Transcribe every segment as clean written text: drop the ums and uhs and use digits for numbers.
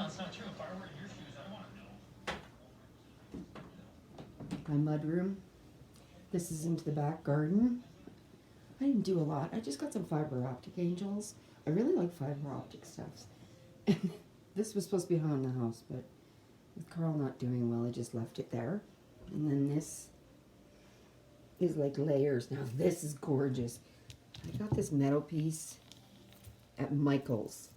it's not true. If I were in your shoes, I want to know. My mud room. This is into the back garden. I didn't do a lot. I just got some fiber optic angels. I really like fiber optic stuff. And this was supposed to be hung in the house, but with Carl not doing well, I just left it there. And then this is like layers. Now this is gorgeous. I got this metal piece at Michael's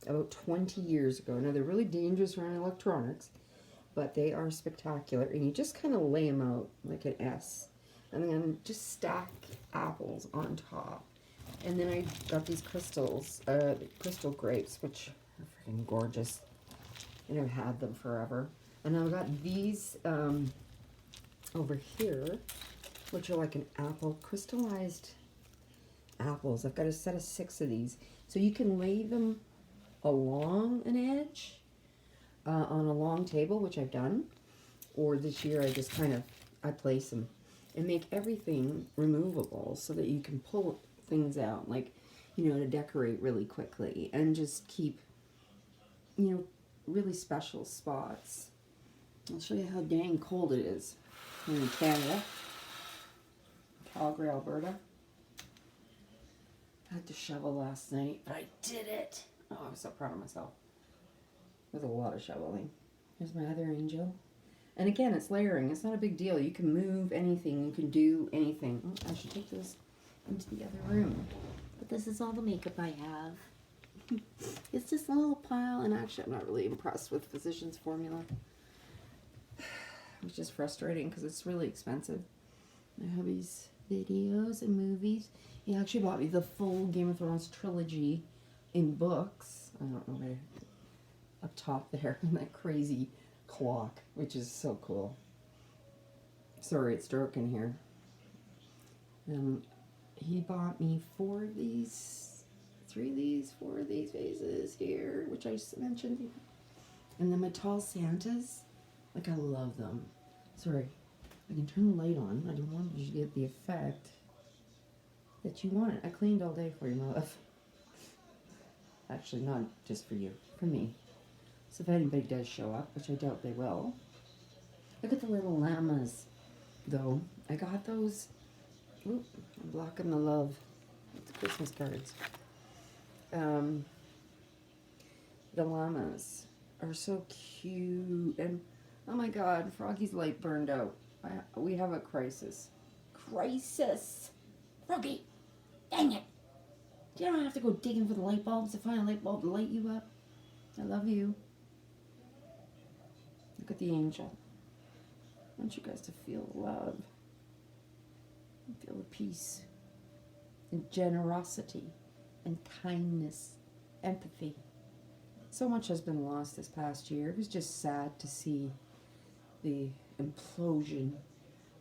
about 20 years ago. Now they're really dangerous around electronics, but they are spectacular. And you just kind of lay them out like an S. And then just stack apples on top. And then I got these crystals, crystal grapes, which are freaking gorgeous. And I've had them forever. And I've got these over here, which are like an apple, crystallized apples. I've got a set of 6 of these. So you can lay them along an edge on a long table, which I've done. Or this year I just kind of, I place them. And make everything removable so that you can pull things out, like, you know, to decorate really quickly and just keep, you know, really special spots. I'll show you how dang cold it is here in Canada, Calgary, Alberta. I had to shovel last night, but I did it. Oh, I was so proud of myself. It was a lot of shoveling. Here's my other angel. And again, it's layering. It's not a big deal. You can move anything. You can do anything. Oh, I should take this into the other room. But this is all the makeup I have. It's just a little pile. And actually, I'm not really impressed with Physicians Formula. It's just frustrating because it's really expensive. My hubby's videos and movies. He actually bought me the full Game of Thrones trilogy in books. I don't know where. Up top there. And that crazy clock, which is so cool. Sorry, it's dark in here. He bought me 4 of these, 3 of these, 4 of these vases here, which I just mentioned. And then my tall Santas, like, I love them. Sorry, I can turn the light on. I don't want you to get the effect that you want. I cleaned all day for you, my love. Actually, not just for you, for me. So if anybody does show up, which I doubt they will. Look at the little llamas, though. I got those. Oop, I'm blocking the love. It's the Christmas cards. The llamas are so cute. And, oh my God, Froggy's light burned out. We have a crisis. Crisis! Froggy! Dang it! You don't have to go digging for the light bulbs to find a light bulb to light you up. I love you. Look at the angel. I want you guys to feel love. Feel the peace. And generosity. And kindness. Empathy. So much has been lost this past year. It was just sad to see the implosion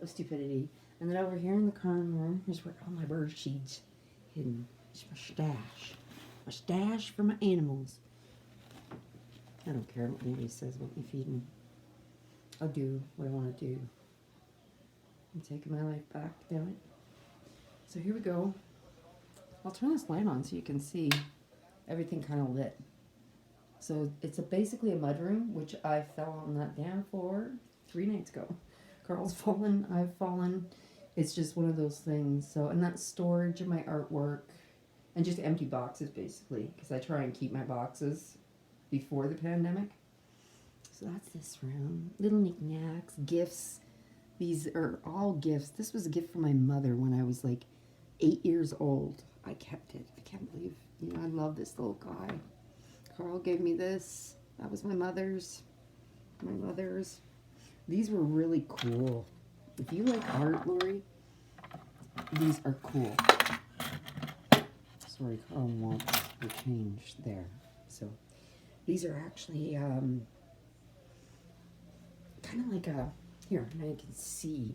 of stupidity. And then over here in the corner room, here's where all my bird seeds hidden. It's my stash. My stash for my animals. I don't care what anybody says about me feeding. I'll do what I want to do. I'm taking my life back to do it. So here we go. I'll turn this light on so you can see everything kind of lit. So it's basically a mudroom, which I fell on that damn floor 3 nights ago. Carl's fallen, I've fallen. It's just one of those things. So, and that's storage of my artwork and just empty boxes basically, because I try and keep my boxes before the pandemic. So that's this room. Little knickknacks, gifts. These are all gifts. This was a gift from my mother when I was like 8 years old. I kept it. I can't believe, you know, I love this little guy. Carl gave me this. That was my mother's. My mother's. These were really cool. If you like art, Lori, these are cool. Sorry, Carl wants the change there. So these are actually kind of like a, here, now you can see.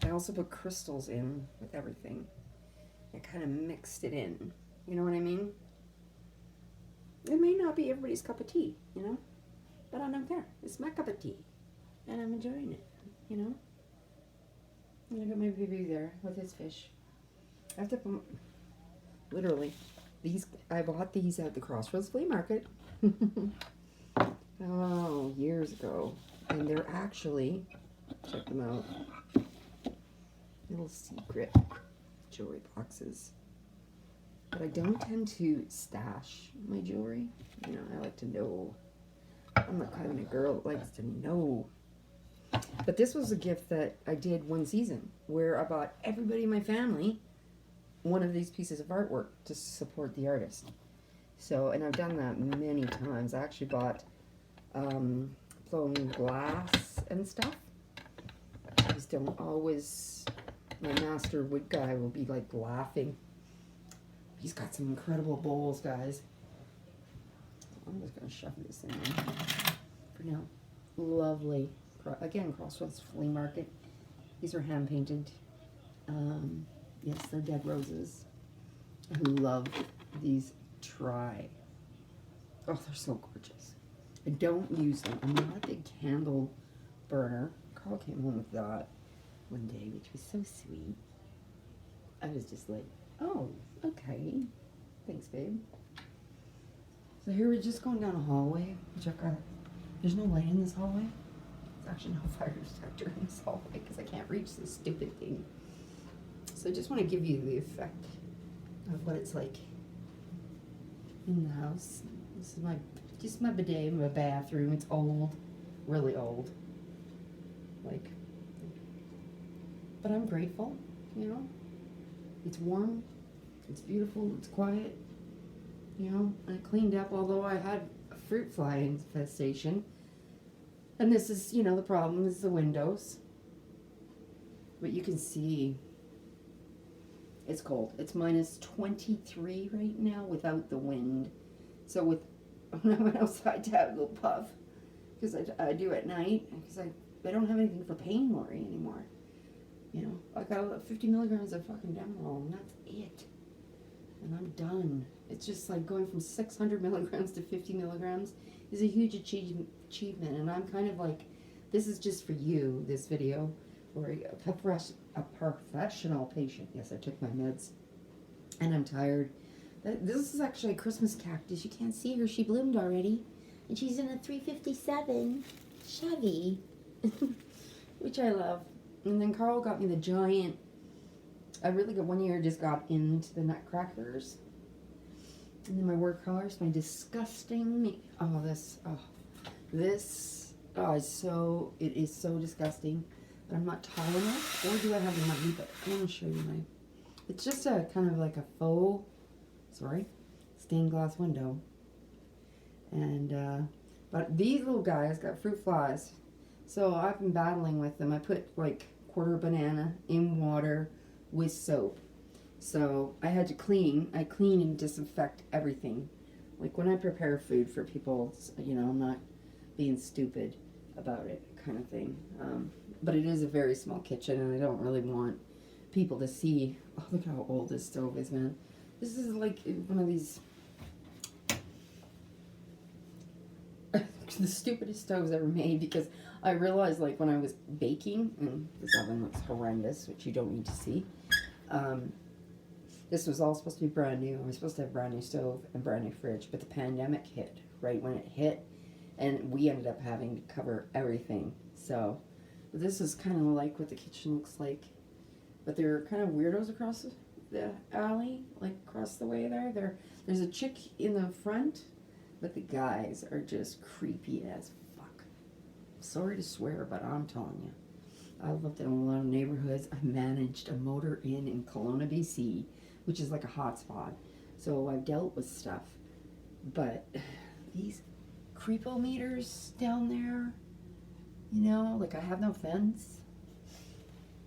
I also put crystals in with everything. I kind of mixed it in. You know what I mean? It may not be everybody's cup of tea, you know? But I don't care. It's my cup of tea. And I'm enjoying it, you know? And I got my baby there with his fish. I have to put, literally, these, I bought these at the Crossroads Flea Market. oh, years ago. And they're actually, check them out, little secret jewelry boxes. But I don't tend to stash my jewelry. You know, I like to know. I'm the kind of girl that likes to know. But this was a gift that I did one season where I bought everybody in my family one of these pieces of artwork to support the artist. So, and I've done that many times. I actually bought blown glass and stuff. I just don't always, my master wood guy will be like laughing. He's got some incredible bowls, guys. I'm just going to shove this in there for now. Lovely. Again, Crossroads Flea Market. These are hand painted. Yes, they're dead roses. I love these try. Oh, they're so gorgeous. I don't use them. I'm not a big candle burner. Carl came home with that one day, which was so sweet. I was just like, oh, okay. Thanks, babe. So here we're just going down a hallway, which I've got. There's no light in this hallway. There's actually no fire detector in this hallway because I can't reach this stupid thing. So I just want to give you the effect of what it's like in the house. This is just my bidet, my bathroom. It's old, really old. Like, but I'm grateful, you know. It's warm, it's beautiful, it's quiet, you know. I cleaned up, although I had a fruit fly infestation. And this is, you know, the problem is the windows. But you can see it's cold. It's minus 23 right now without the wind. So when I went outside to have a little puff, because I do at night, because I don't have anything for pain worry anymore. You know, I got 50 milligrams of fucking Demerol, and that's it. And I'm done. It's just like going from 600 milligrams to 50 milligrams is a huge achievement. And I'm kind of like, this is just for you, this video, or a professional patient. Yes, I took my meds, and I'm tired. This is actually a Christmas cactus. You can't see her. She bloomed already. And she's in a 357 Chevy, which I love. And then Carl got me the giant, I really got one year just got into the nutcrackers. And then my workhorse, my disgusting, it is so disgusting. But I'm not tall enough, or do I have the money? But I want to show you it's just a kind of like a faux, stained glass window. And, but these little guys got fruit flies. So I've been battling with them. I put like quarter banana in water with soap. So I had to clean and disinfect everything. Like when I prepare food for people, you know, I'm not being stupid about it kind of thing. But it is a very small kitchen, and I don't really want people to see, oh, look how old this stove is, man. This is like one of these, the stupidest stoves ever made, because I realized, like, when I was baking, and this oven looks horrendous, which you don't need to see. This was all supposed to be brand new. I was supposed to have a brand new stove and brand new fridge, but the pandemic hit right when it hit, and we ended up having to cover everything. So this is kind of like what the kitchen looks like, but there are kind of weirdos across the alley, like across the way there. There's a chick in the front, but the guys are just creepy as fuck. Sorry to swear, but I'm telling you. I've lived in a lot of neighborhoods. I managed a motor inn in Kelowna, BC, which is like a hot spot. So I've dealt with stuff. But these creepo meters down there, you know, like I have no fence.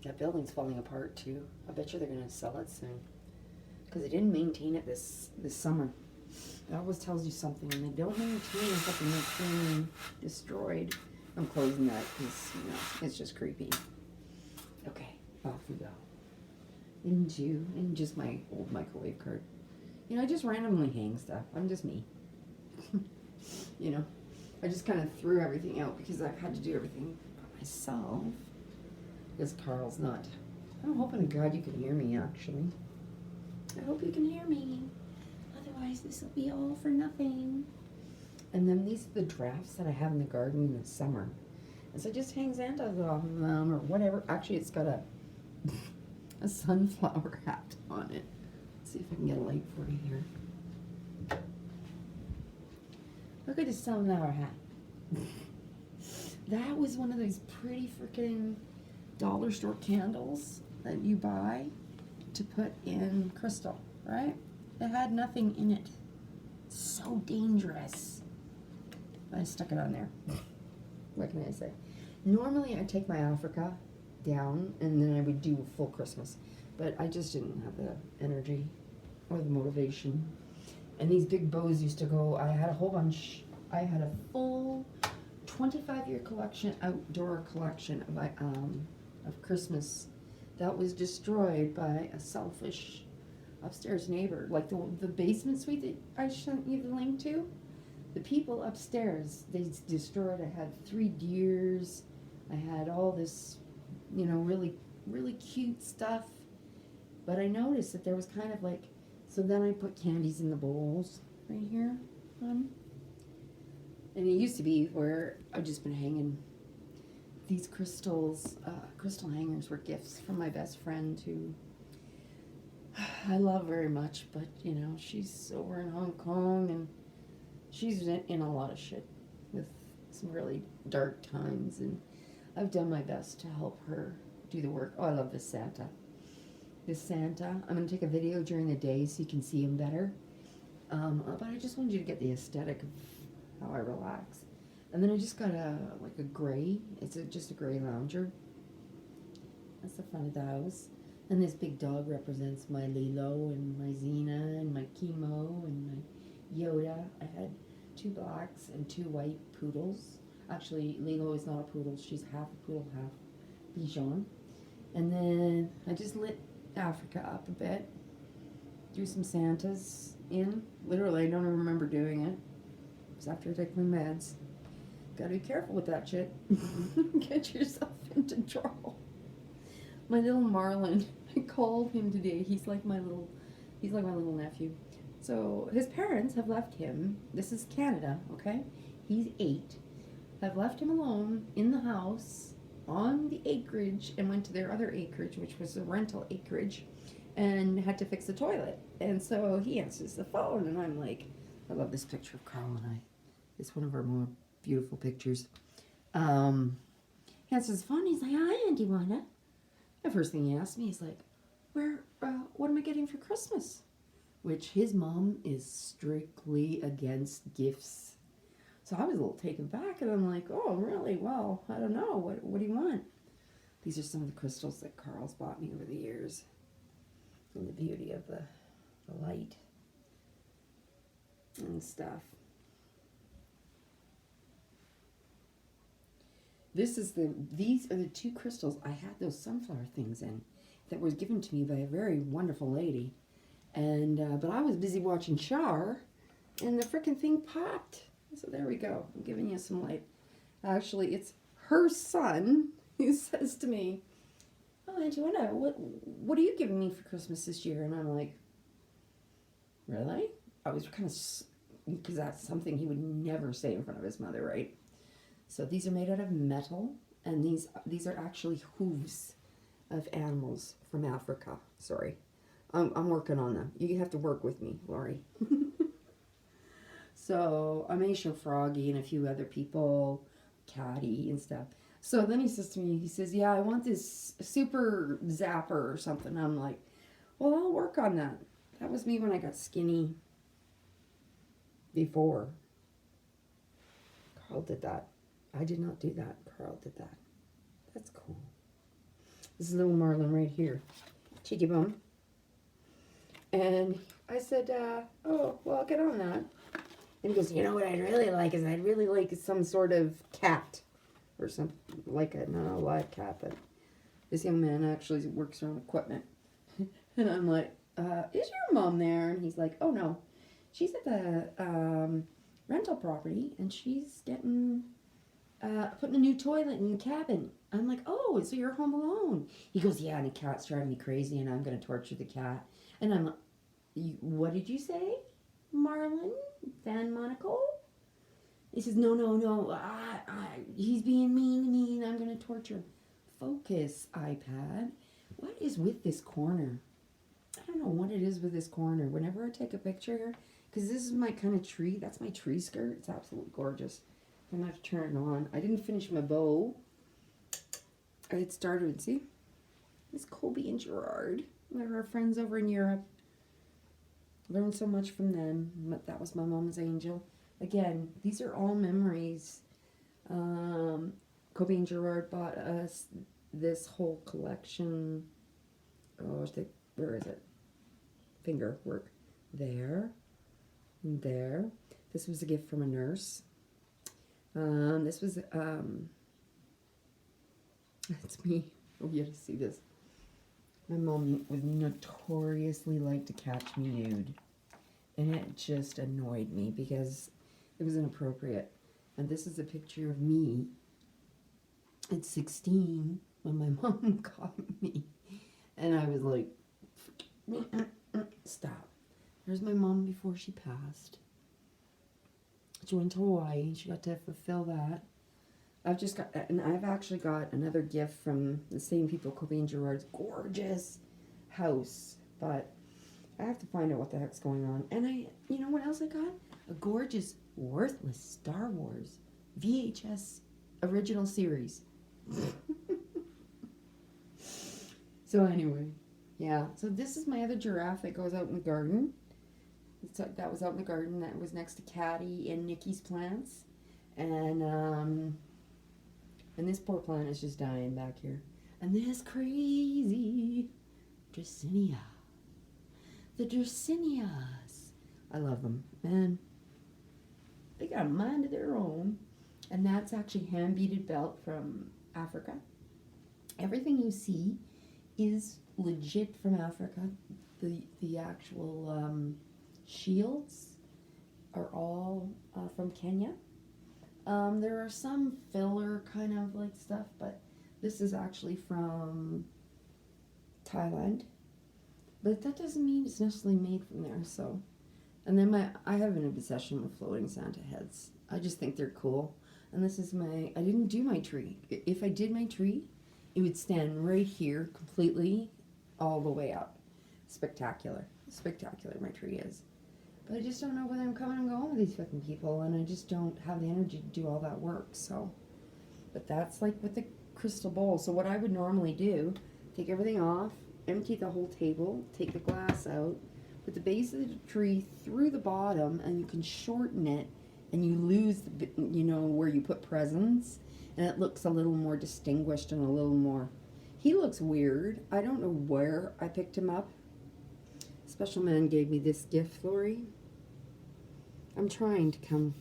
That building's falling apart too. I bet you they're going to sell it soon. Because they didn't maintain it this summer. That always tells you something. When they don't maintain something that's being destroyed. I'm closing that because, you know, it's just creepy. Okay, off we go. Into just my old microwave cart. You know, I just randomly hang stuff. I'm just me. You know, I just kind of threw everything out because I've had to do everything by myself. Because Carl's not. I'm hoping to God you can hear me, actually. I hope you can hear me. Otherwise, this will be all for nothing. And then these are the drafts that I have in the garden in the summer. And so it just hangs Santas off of them or whatever. Actually, it's got a sunflower hat on it. Let's see if I can get a light for you here. Look at the sunflower hat. That was one of those pretty freaking dollar store candles that you buy to put in crystal, right? It had nothing in it. So dangerous. I stuck it on there. What can I say? Normally I take my Africa down and then I would do a full Christmas, but I just didn't have the energy or the motivation. And these big bows used to go, I had a whole bunch, I had a full 25-year collection, outdoor collection of Christmas that was destroyed by a selfish upstairs neighbor. Like the basement suite that I sent you the link to, the people upstairs, they destroyed. I had 3 deers, I had all this, you know, really, really cute stuff. But I noticed that there was kind of like, so then I put candies in the bowls right here. And it used to be where I've just been hanging these crystals. Crystal hangers were gifts from my best friend who I love very much, but you know, she's over in Hong Kong and she's in a lot of shit with some really dark times, and I've done my best to help her do the work. Oh, I love this Santa. This Santa, I'm going to take a video during the day so you can see him better. But I just wanted you to get the aesthetic of how I relax. And then I just got like a gray, just a gray lounger. That's the front of the house. And this big dog represents my Lilo and my Xena and my Chemo and my Yoda. I had 2 blacks and 2 white poodles. Actually, Lilo is not a poodle. She's half a poodle, half Bichon. And then I just lit Africa up a bit. Threw some Santas in. Literally, I don't even remember doing it. It was after I take my meds. Gotta be careful with that shit. Get yourself into trouble. My little Marlin, I called him today. He's like my little nephew. So his parents have left him. This is Canada, okay? He's 8. Have left him alone in the house on the acreage and went to their other acreage, which was a rental acreage, and had to fix the toilet. And so he answers the phone, and I'm like, I love this picture of Carl and I. It's one of our more beautiful pictures. He answers the phone. He's like, "Hi, Auntie Wanda." The first thing he asked me is like, what am I getting for Christmas? Which his mom is strictly against gifts. So I was a little taken back, and I'm like, oh, really? Well, I don't know. What do you want? These are some of the crystals that Carl's bought me over the years. And the beauty of the light and stuff. These are the 2 crystals I had those sunflower things in that was given to me by a very wonderful lady. And but I was busy watching Char, and the frickin' thing popped. So there we go. I'm giving you some light. Actually, it's her son who says to me, "Oh, Auntie Wanda, what are you giving me for Christmas this year?" And I'm like, "Really?" I was kind of, because that's something he would never say in front of his mother, right? So these are made out of metal, and these are actually hooves of animals from Africa. Sorry. I'm working on them. You have to work with me, Laurie. So I may show Froggy and a few other people, Caddy and stuff. So then he says to me, he says, "Yeah, I want this super zapper or something." I'm like, "Well, I'll work on that." That was me when I got skinny before. Carl did that. I did not do that. Carl did that. That's cool. This is little Marlin right here. Cheeky bone. And I said, "Oh, well, I'll get on that." And he goes, "You know what I'd really like is I'd really like some sort of cat." Or some, like a, not a live cat, but this young man actually works on equipment. And I'm like, "Is your mom there?" And he's like, "Oh, no. She's at the rental property, and she's getting, putting a new toilet in the cabin." I'm like, "Oh, so you're home alone?" He goes, "Yeah, and the cat's driving me crazy, and I'm going to torture the cat." And I'm like, "What did you say, Marlin Van Monaco?" He says, no, no, no, he's being mean to me and I'm going to torture him. Focus, iPad. What is with this corner? I don't know what it is with this corner. Whenever I take a picture, because this is my kind of tree, that's my tree skirt. It's absolutely gorgeous. I'm going to have to turn it on. I didn't finish my bow. I had started, see? It's Colby and Gerard. They're our friends over in Europe. Learned so much from them. That was my mom's angel. Again, these are all memories. Colby and Gerard bought us this whole collection. Oh, where is it? Finger work. There. And there. This was a gift from a nurse. This was, it's me. Oh, you have to see this. My mom would notoriously like to catch me nude. And it just annoyed me because it was inappropriate. And this is a picture of me at 16 when my mom caught me. And I was like, stop. There's my mom before she passed. She went to Hawaii. She got to fulfill that. I've actually got another gift from the same people, Colby and Gerard's gorgeous house. But I have to find out what the heck's going on. And you know what else I got? A gorgeous, worthless Star Wars VHS original series. So anyway, yeah. So this is my other giraffe that goes out in the garden. That was out in the garden. That was next to Caddy and Nikki's plants. And this poor plant is just dying back here. And this crazy Dracaena. The Dracaenas. I love them. Man, they got a mind of their own. And that's actually hand-beaded belt from Africa. Everything you see is legit from Africa. The actual shields are all from Kenya. There are some filler kind of like stuff, but this is actually from Thailand. But that doesn't mean it's necessarily made from there. So, and then I have an obsession with floating Santa heads. I just think they're cool. And this is I didn't do my tree. If I did my tree, it would stand right here completely all the way up. Spectacular. Spectacular my tree is. But I just don't know whether I'm coming and going with these fucking people, and I just don't have the energy to do all that work, so. But that's like with the crystal bowl. So what I would normally do, take everything off, empty the whole table, take the glass out, put the base of the tree through the bottom, and you can shorten it, and you lose, where you put presents, and it looks a little more distinguished and a little more. He looks weird. I don't know where I picked him up. Special man gave me this gift, Lori. I'm trying to come.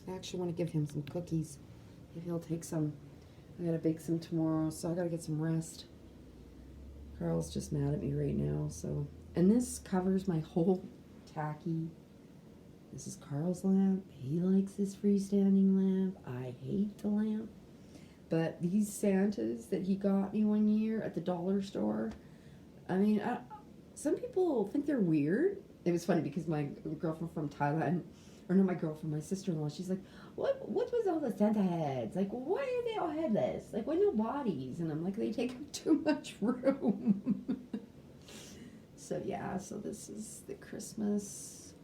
I actually want to give him some cookies. Maybe he'll take some. I gotta bake some tomorrow, so I gotta get some rest. Carl's just mad at me right now, so. And this covers my whole tacky. This is Carl's lamp. He likes this freestanding lamp. I hate the lamp. But these Santas that he got me one year at the dollar store, I mean, some people think they're weird. It was funny because my girlfriend from Thailand, or no, my girlfriend, my sister-in-law, she's like, what was all the Santa heads? Like, why are they all headless? Like, why no bodies? And I'm like, they take up too much room. So, yeah, so this is the Christmas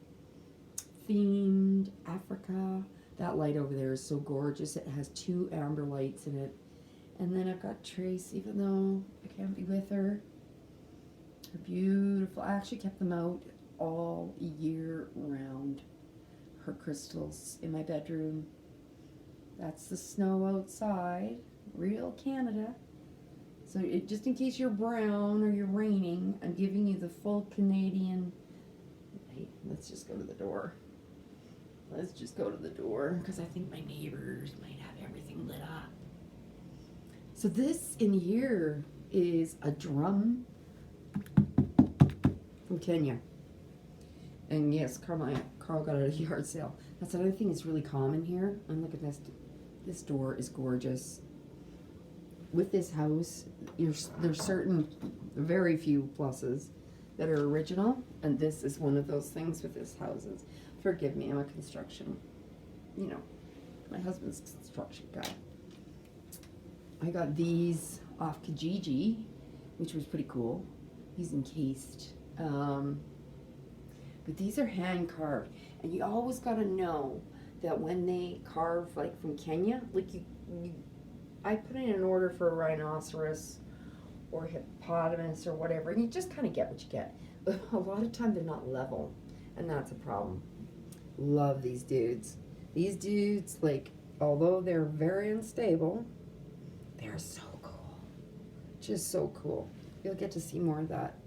themed Africa. That light over there is so gorgeous. It has 2 amber lights in it. And then I've got Trace, even though I can't be with her. They're beautiful. I actually kept them out all year round. Her crystals in my bedroom. That's the snow outside. Real Canada. So just in case you're brown or you're raining, I'm giving you the full Canadian. Hey, let's just go to the door. Let's just go to the door because I think my neighbors might have everything lit up. So this in here is a drum from Kenya. And yes, Carl got it at a yard sale. That's another thing that's really common here. And look at this. This door is gorgeous. With this house, there's certain, very few pluses that are original. And this is one of those things with this houses. Forgive me, I'm a construction you know, my husband's a construction guy. I got these off Kijiji, which was pretty cool. These encased. But these are hand carved. And you always got to know that when they carve, like from Kenya, like I put in an order for a rhinoceros or hippopotamus or whatever, and you just kind of get what you get. But a lot of time they're not level, and that's a problem. Love these dudes. These dudes, like, although they're very unstable, they're so cool. Just so cool. You'll get to see more of that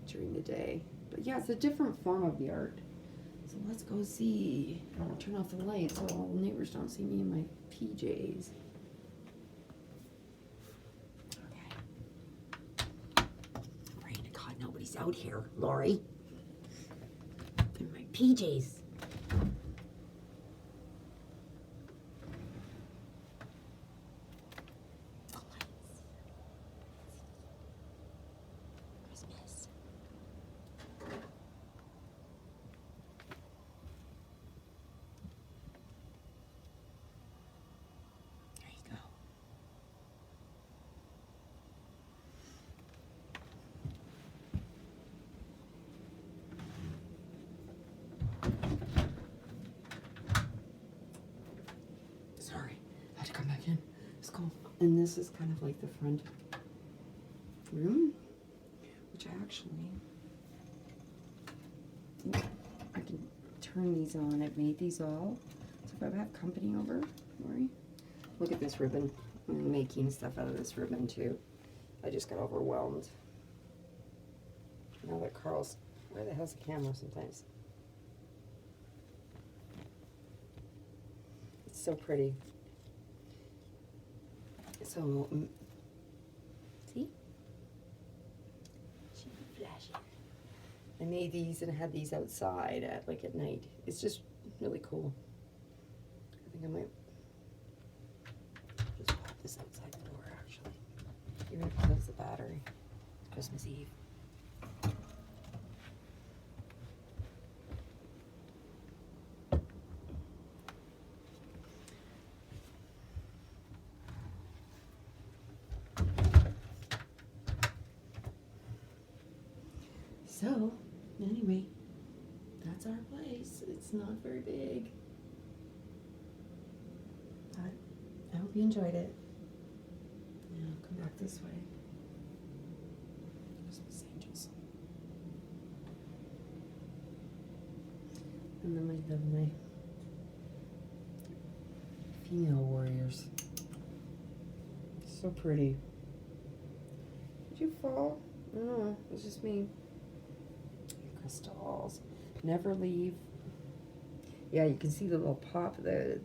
during the day. But yeah, it's a different form of the art. So let's go see. I'm gonna turn off the lights so all the neighbors don't see me in my PJs. Okay. Praying to God nobody's out here, Lori. In my PJs. And this is kind of like the front room, which I can turn these on. I've made these all. So if I have company over, Lori, look at this ribbon. I'm making stuff out of this ribbon too. I just got overwhelmed. Now that Carl's, where the hell's the camera sometimes? It's so pretty. So, see? She flashy. I made these and had these outside at night. It's just really cool. I think I might just pop this outside the door actually. Even if it close the battery. It's Christmas Eve. So, anyway, that's our place. It's not very big. But I hope you enjoyed it. Yeah, I'll come back this way. Christmas angels. And then I have my female warriors. So pretty. Did you fall? No, it was just me. Crystals. Never leave. Yeah, you can see the little pop, the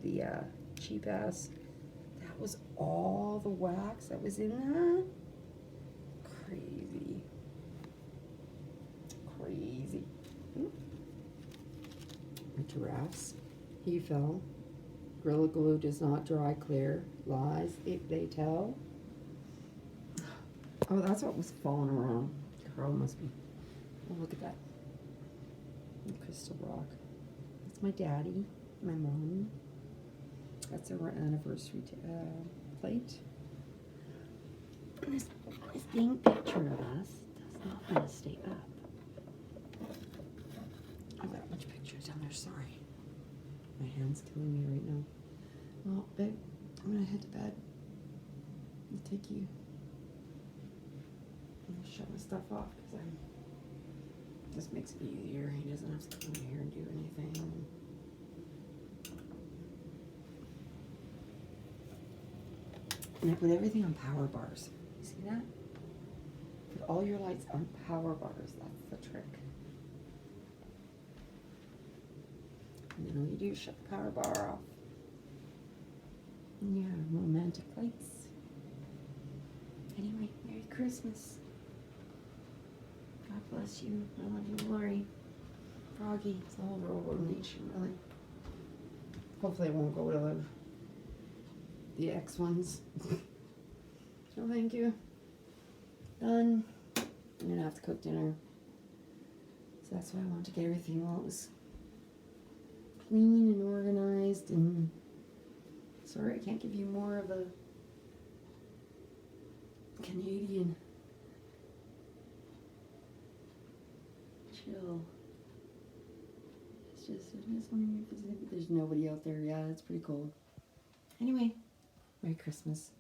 cheap ass. That was all the wax that was in that. Crazy. Crazy. The giraffes. He fell. Gorilla Glue does not dry clear. Lies they tell. Oh, that's what was falling around. Carl must be. Oh, look at that. Crystal rock. That's my daddy, my mom. That's our anniversary plate. And this dang picture of us does not want to stay up. I've got a bunch of pictures down there, sorry. My hand's killing me right now. Well, babe, I'm gonna head to bed. I'll take you. I'm gonna shut my stuff off because this makes it easier. He doesn't have to come in here and do anything. And I put everything on power bars. You see that? Put all your lights on power bars. That's the trick. And then all you do is shut the power bar off. And yeah, romantic lights. Anyway, Merry Christmas. God bless you. I love you, Lori. Froggy. It's the whole Robo Nation, really. Hopefully it won't go to the X ones. So thank you. Done. I'm gonna have to cook dinner. So that's why I want to get everything while it was clean and organized, and sorry I can't give you more of a Canadian chill. It's just, I'm just wondering if there's nobody out there. Yeah, it's pretty cold. Anyway, Merry Christmas.